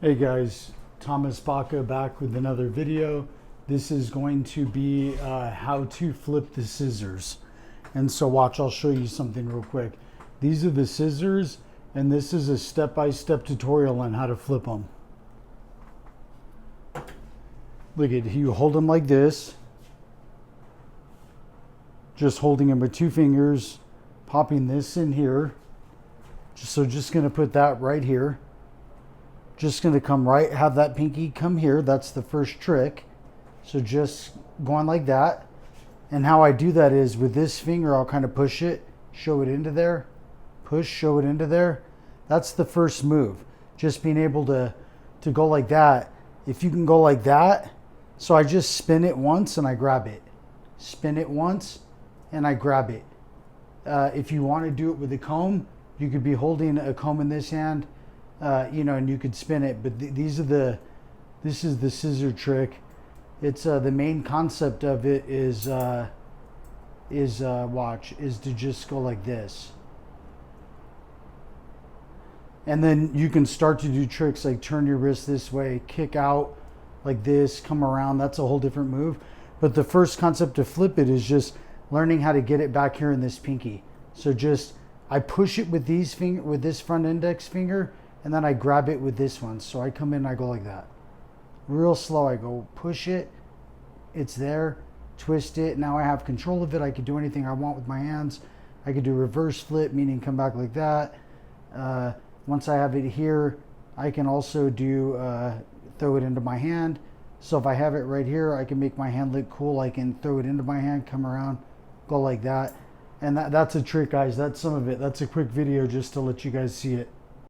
Hey guys, Thomas Baca back with another video. This is going to be how to flip the scissors. And so watch, I'll show you something real quick. These are the scissors, and this is a step-by-step tutorial on how to flip them. Look at, you hold them like this, just holding them with two fingers, popping this in here. Just gonna put that right here. Just going to come right, have that pinky come here. That's the first trick. So just going like that. And how I do that is with this finger, I'll kind of push it, show it into there, push, show it into there. That's the first move. Just being able to go like that. If you can go like that, so I just spin it once and I grab it. Spin it once and I grab it. If you want to do it with a comb, you could be holding a comb in this hand, and you could spin it, but this is the scissor trick. It's the main concept of it is to just go like this, and then you can start to do tricks like turn your wrist this way, kick out like this, come around. That's a whole different move. But the first concept to flip it is just learning how to get it back here in this pinky. So just I push it with this front index finger, and then I grab it with this one. So I come in and I go like that. Real slow, I go push it, it's there, twist it. Now I have control of it. I can do anything I want with my hands. I could do reverse flip, meaning come back like that. Once I have it here, I can also do throw it into my hand. So if I have it right here, I can make my hand look cool. I can throw it into my hand, come around, go like that. And that's a trick, guys. That's some of it. That's a quick video just to let you guys see it.